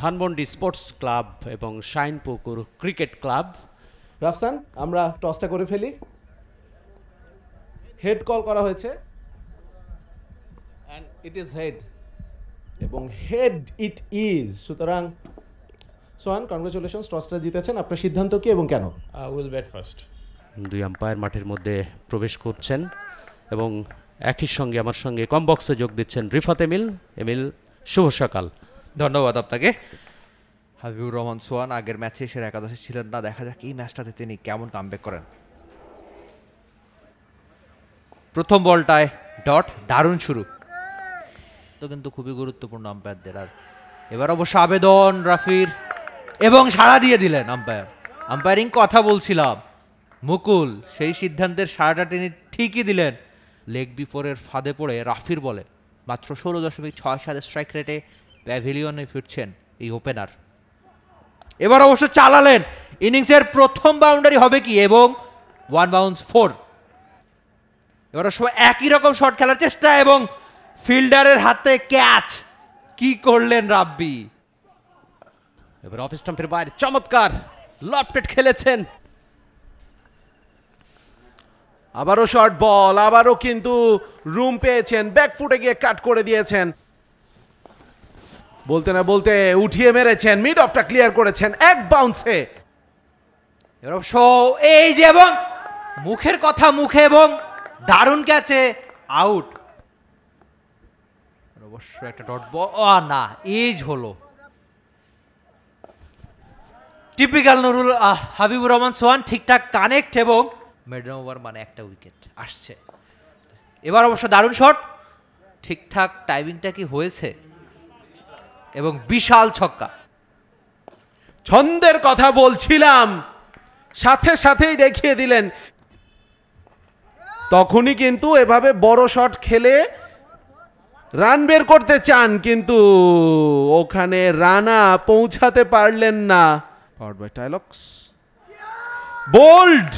Dhanmondi sports club এবং Shinepukur cricket club. Rafsan, আমরা টসটা করে ফেলি। হেড কল করা হয়েছে অ্যান্ড ইট ইজ হেড, এবং হেড ইট ইজ। সুতরাং সোহান, কনগ্রাচুলেশনস, টসটা জিতেছেন। আপনার সিদ্ধান্ত কি এবং কেন? Will bat first. দুই আম্পায়ার মাঠের মধ্যে প্রবেশ করছেন এবং একই সঙ্গে আমার সঙ্গে কম বক্সে যোগ দিচ্ছেন রিফাত এমিল। এমিল, শুভ সকাল। ধন্যবাদ আপনাকে। হাবিবুর রহমান সোহান আগের ম্যাচে এসে একাদশে ছিলেন না, দেখা যাক এই ম্যাচটাতে তিনি কেমন কামব্যাক করেন। প্রথম বলটায় ডট, দারুণ শুরু তো, কিন্তু খুবই গুরুত্বপূর্ণ আম্পায়ারদের। আর এবার অবশ্য আবেদন রাফির, এবং সাড়া দিয়ে দিলেন আম্পায়ার। আম্পায়ারিং কথা বলছিলাম, মুকুল সেই সিদ্ধান্তের সাড়াটা তিনি ঠিকই দিলেন। লেগ বিফোরের ফাঁদে পড়ে রাফির বলে মাত্র 16.67 স্ট্রাইক রেটে প্যাভিলিয়নে ফিরছেন এই ওপেনার। এবার অবশ্য চালালেন, ইনিংসের প্রথম বাউন্ডারি হবে কি, এবং 1 বাউন্স 4। এবার সবাই একই রকম শট খেলার চেষ্টা, এবং ফিল্ডারের হাতে ক্যাচ। কি করলেন রাব্বি! এবার অফ স্টাম্পের বাইরে চমৎকার লফটেড খেলেছেন। আবারও শর্ট বল, আবারও কিন্তু রুম পেয়েছেন, ব্যাকফুটে গিয়ে কাট করে দিয়েছেন। বলতে না বলতে উঠিয়ে মেরেছেন, মিড অফটা ক্লিয়ার করেছেন এক বাউন্সে। এবার অবশ্য এই যে, এবং মুখের কথা মুখে, এবং দারুণ ক্যাচে আউট। অবশ্য একটা ডট বল, না এজ হলো। টিপিক্যাল নুরুল হাবিবুর রহমান সোহান, ঠিকঠাক কানেক্ট এবং মিডল ওভার মানে একটা উইকেট আসছে। এবার অবশ্য দারুণ শট, ঠিকঠাক টাইমিংটা কি হয়েছে, এবং বিশাল ছক্কা। ছন্দের কথা বলছিলাম, সাথে সাথেই দেখিয়ে দিলেন। তখনই কিন্তু এভাবে বড় শট খেলে রান বের করতে চান, কিন্তু ওখানে রানা পৌঁছাতে পারলেন না। পাওয়ার্ড বাই টাইলক্স। বোল্ড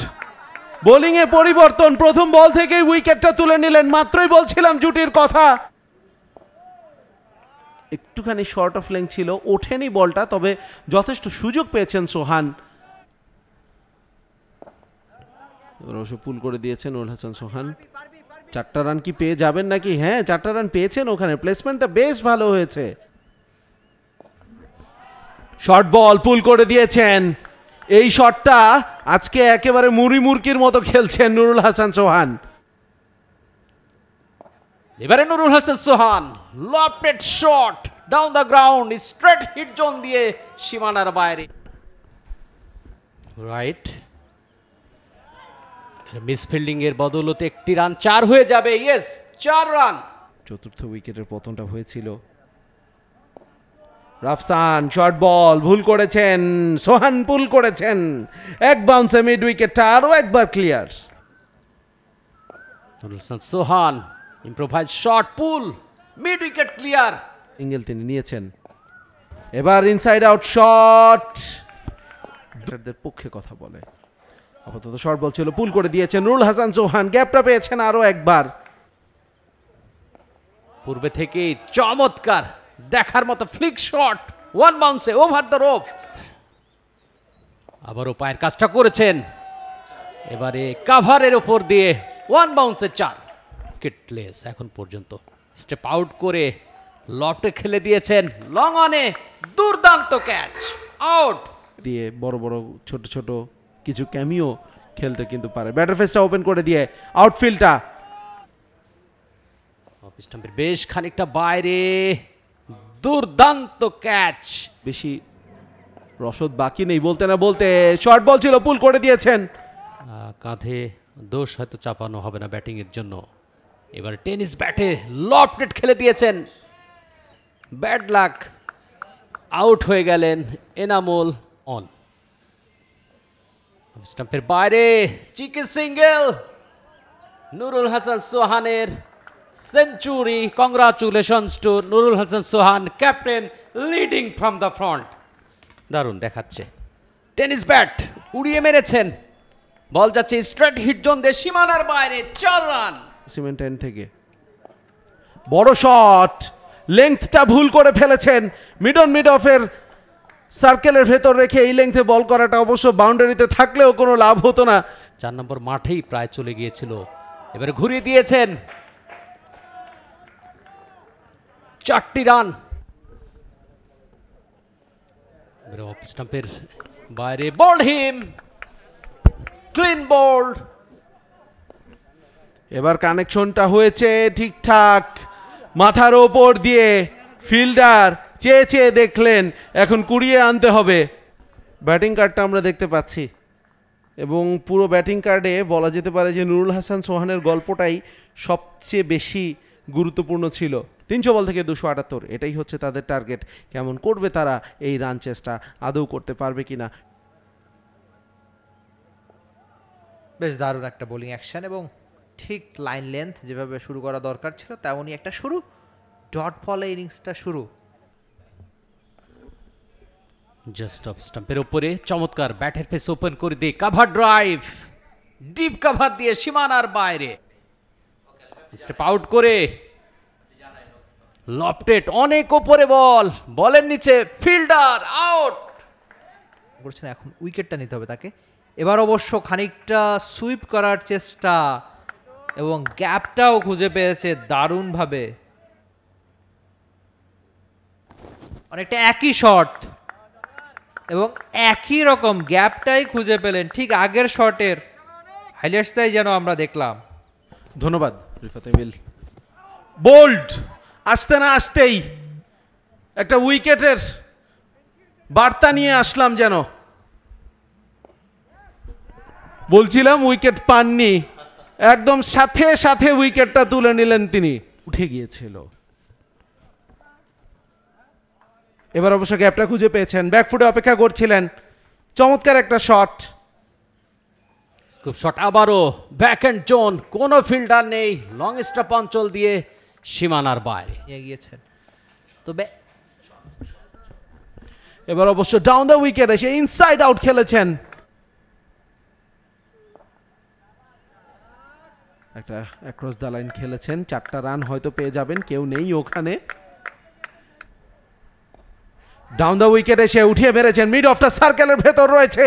বোলিং এ পরিবর্তন, প্রথম বল থেকেই উইকেটটা তুলে নিলেন। মাত্রই বলছিলাম জুটির কথা। একটুখানি শর্ট অফ লেন্থ ছিল, ওঠেনি বলটা, তবে যথেষ্ট সুযোগ পেয়েছেন সোহান। অবশ্য পুল করে দিয়েছেন নুরুল হাসান সোহান। 4টা রান কি পেয়ে যাবেন নাকি? হ্যাঁ, 4টা রান পেয়েছেন। ওখানে প্লেসমেন্টটা বেশ ভালো হয়েছে। শর্ট বল পুল করে দিয়েছেন। এই শটটা আজকে একেবারে মুড়ি মুরকির মতো খেলছেন নুরুল হাসান সোহান। এবারে Nurul Hasan Sohan lofted shot down the ground, straight hit zone দিয়ে সীমানার বাইরে। রাইট, মিসফিল্ডিং এর বদৌলতে একটি রান 4 হয়ে যাবে। Yes, 4 run. চতুর্থ উইকেটের পতনটা হয়েছিল। রাফসান শর্ট বল ভুল করেছেন, সোহান পুল করেছেন। এক বাউন্সে মিড উইকেটটা আরো একবার ক্লিয়ার। নুরুল হাসান সোহান ইম্প্রোভাইজ শট, পুল, মিড উইকেট ক্লিয়ার। সিঙ্গেল তিনি নিয়েছেন। এবার ইনসাইড আউট শট, ব্যাটারদের পক্ষে কথা বলে। আপাতত শর্ট বল ছিল, পুল করে দিয়েছেন নুরুল হাসান সোহান। গ্যাপটা পেয়েছেন আরো একবার। পূর্বে থেকেই চমৎকার দেখার মতো ফ্লিক শট, 1 বাউন্সে ওভার দ্য রোপ। আবারও পায়ের কাজটা করেছেন, এবারে কাভারের উপর দিয়ে 1 বাউন্সে 4 উইকেটলেস এখন পর্যন্ত। স্টেপ আউট করে লফটে খেলে দিয়েছেন, লং অনে দুর্দান্ত ক্যাচ, আউট। দিয়ে বড় বড় ছোট ছোট কিছু ক্যামিও খেলতে কিন্তু পারে। ব্যাটার ফেসটা ওপেন করে দিয়ে আউটফিল্ডটা অফ স্টাম্পের বেশ খানিকটা বাইরে, দুর্দান্ত ক্যাচ। বেশি রসদ বাকি নেই, বলতে না বলতে শর্ট বল ছিল, পুল করে দিয়েছেন। কাঁধে দোষ হয়তো চাপানো হবে না ব্যাটিং এর জন্য। এবার টেনিস ব্যাটে লফটেড খেলে দিয়েছেন, ব্যাড লাক, আউট হয়ে গেলেন এনামুল। অন স্টাম্পের বাইরে চিকি সিঙ্গেল, নুরুল হাসান সোহানের century. Congratulations to Nurul Hasan Sohan, captain, leading from the front. দারুণ দেখাচ্ছে, টেনিস ব্যাট উড়িয়ে মেরেছেন, বল যাচ্ছে স্ট্রেট হিট জোন দিয়ে সীমানার বাইরে, 4 রান। সিমেন্ট এন্ড থেকে বড় শট, লেংথটা ভুল করে ফেলেছেন। মিড অন মিড অফের সার্কেলের ভেতর রেখে এই লেংথে বল করাটা অবশ্য বাউন্ডারিতে থাকলেও কোনো লাভ হতো না। 4 নম্বর মাঠেই প্রায় চলে গিয়েছিল, এবারে ঘুরিয়ে দিয়েছেন। 4টি রান। এবারে অফ স্টাম্পের বাইরে বল হিম, ক্লিন বোল্ড। এবার কানেকশনটা হয়েছে ঠিকঠাক, মাথার ওপর দিয়ে ফিল্ডার চেয়ে চেয়ে দেখলেন, এখন কুড়িয়ে আনতে হবে। ব্যাটিং কার্ডটা আমরা দেখতে পাচ্ছি এবং পুরো ব্যাটিং কার্ডে বলা যেতে পারে যে নুরুল হাসান সোহানের গল্পটাই সবচেয়ে বেশি গুরুত্বপূর্ণ ছিল। 300 বল থেকে 278, এটাই হচ্ছে তাদের টার্গেট। কেমন করবে তারা এই রান চেষ্টা, আদৌ করতে পারবে কিনা? বেশ দারুণ একটা বোলিং অ্যাকশন এবং ঠিক লাইন লেন্থ যেভাবে শুরু করা দরকার ছিল তেমনই একটা শুরু, ডট বলে ইনিংসটা শুরু। জাস্ট অফ স্টাম্পের উপরে চমৎকার ব্যাটের পেস ওপেন করে দিয়ে কভার ড্রাইভ, ডিপ কভার দিয়ে সীমানার বাইরে স্টেপ আউট করে লফটেড, অনেক উপরে বল, বলের নিচে ফিল্ডার আউট করছেন। এখন উইকেটটা নিতে হবে তাকে। এবার অবশ্য খানিকটা সুইপ করার চেষ্টা এবং গ্যাপটাও খুঁজে পেয়েছে দারুণভাবে, অনেকটা একই শট এবং একই রকম গ্যাপটাই খুঁজে পেলেন, ঠিক আগের শটের হাইলাইটসটাই যেন আমরা দেখলাম। ধন্যবাদ রিফাত এমিল। বোল্ড আসতে না আসতেই একটা উইকেটের বার্তা নিয়ে আসলাম যেন। বলছিলাম উইকেট পাননি, একদম সাথে সাথে উইকেটটা তুলে নিলেন তিনি, উঠে গিয়েছিল। এবার অবশ্য গ্যাপটা খুঁজে পেয়েছেন, ব্যাকফুটে অপেক্ষা করছিলেন, চমৎকার একটা শট। স্কুপ শট আবারও ব্যাক এন্ড জোন, কোনো ফিল্ডার নেই, লং স্টপ অঞ্চল দিয়ে সীমানার বাইরে নিয়ে গিয়েছেন। তবে এবার অবশ্য ডাউন দ্য উইকেট এসে ইনসাইড আউট খেলেছেন। একটা অ্যাক্রস দ্য লাইন খেলেছেন, 4টা রান হয়তো পেয়ে যাবেন, কেউ নেই ওখানে। ডাউন দ্য উইকেট এসে উঠিয়ে মেরেছেন, মিড অফ দ্য সার্কেলের ভেতর রয়েছে,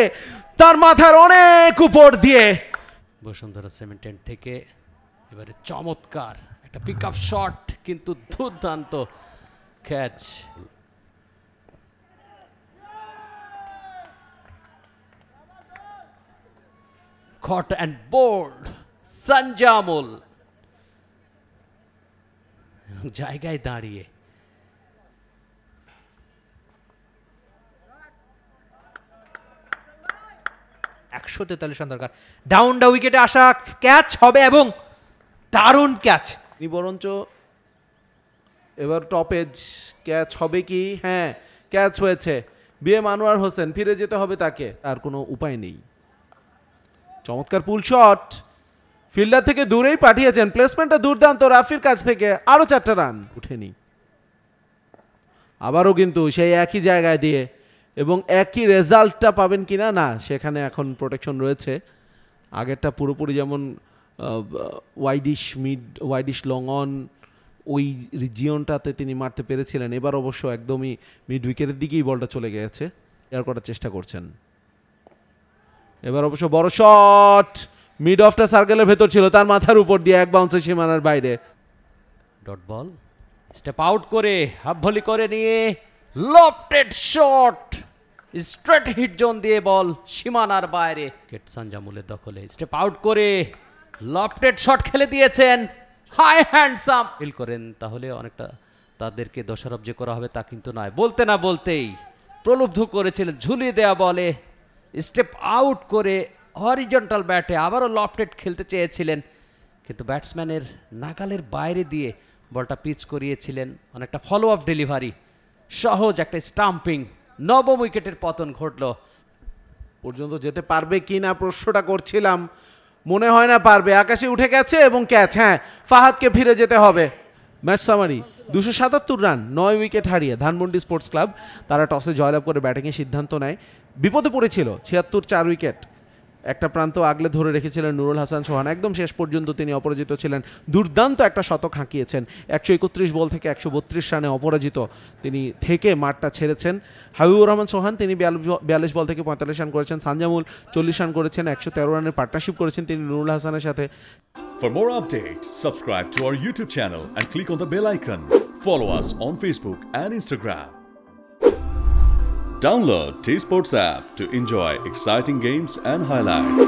তার মাথার অনেক উপর দিয়ে। বসুন্ধরা সিমেন্ট থেকে এবারে চমৎকার একটা পিক আপ শট, কিন্তু দুর্দান্ত catch. Caught and bold Sanjamul জায়গায় দাঁড়িয়ে 143 রান দরকার। ডাউন দ্য উইকেটে আসা ক্যাচ হবে এবং দারুণ ক্যাচ। বরঞ্চ এবার টপ এজ ক্যাচ হবে কি? হ্যাঁ, ক্যাচ হয়েছে। বিএম আনোয়ার হোসেন, ফিরে যেতে হবে তাকে, আর কোনো উপায় নেই। চমৎকার পুল শট, ফিল্ডার থেকে দূরেই পাঠিয়েছেন, প্লেসমেন্টটা দুর্দান্ত রাফির কাছ থেকে। আরো 4টা রান উঠেনি, আবারও কিন্তু সেই একই জায়গায় দিয়ে, এবং একই রেজাল্টটা পাবেন কিনা না, সেখানে এখন প্রোটেকশন রয়েছে। আগেরটা পুরোপুরি যেমন widish mid, widish long on, ওই রিজিয়নটাতে তিনি মারতে পেরেছিলেন, এবার অবশ্য একদমই মিড উইকেটের দিকেই বলটা চলে গেছে, এয়ার করার চেষ্টা করছেন। এবার অবশ্য বড় শট, মিড অফ দ্য সার্কেলের ভেতর ছিল, তার মাথার উপর দিয়ে এক বাউন্সে সীমানার বাইরে। ডট বল, স্টেপ আউট করে হাফ ভলি করে নিয়ে lofted shot, straight hit zone দিয়ে বল সীমানার বাইরে। কেট সঞ্জামুলের দখলে, স্টেপ আউট করে লফটেড শট খেলে দিয়েছেন, হাই হ্যান্ডসাম ফিল করেন, তাহলে অনেকটা তাদেরকে দোষারোপ যে করা হবে তা কিন্তু নয়। বলতে না বলতেই প্রলুব্ধ করেছিলেন, ঝুলিয়ে দেওয়া বলে স্টেপ আউট করে হরিজন্টাল ব্যাটে আবারও লফটেড খেলতে চেয়েছিলেন, কিন্তু ব্যাটসম্যানের নাগালের বাইরে দিয়ে বলটা পিচ করিয়েছিলেন। অনেকটা ফলো আপ ডেলিভারি, সহজ একটা স্টাম্পিং, নবম উইকেটের পতন ঘটল। পর্যন্ত যেতে পারবে কি না প্রশ্নটা করছিলাম, মনে হয় না পারবে। আকাশে উঠে গেছে এবং ক্যাচ। হ্যাঁ, ফাহাদকে ফিরে যেতে হবে। ম্যাচ সামারি, 277 রান, 9 উইকেট হারিয়ে ধানমন্ডি স্পোর্টস ক্লাব তারা টসে জয়লাভ করে ব্যাটিংয়ের সিদ্ধান্ত নেয়। বিপদে পড়েছিল 76, 4 উইকেট, একটা প্রান্ত আগলে ধরে রেখেছিলেন নুরুল হাসান সোহান, একদম শেষ পর্যন্ত তিনি অপরাজিত ছিলেন। দুর্দান্ত একটা শতক হাঁকিয়েছেন, 131 বল থেকে 132 রানে অপরাজিত তিনি থেকে মাঠটা ছেড়েছেন। হাবিবুর রহমান সোহান তিনি 42 বল থেকে 45 রান করেছেন। সানজামুল 40 রান করেছেন, 113 রানের পার্টনারশিপ করেছেন তিনি নুরুল হাসানের সাথে। For more updates, subscribe to our YouTube channel and click on the bell icon. Follow us on Facebook and Instagram. Download T-Sports app to enjoy exciting games and highlights.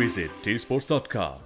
Visit tsports.com.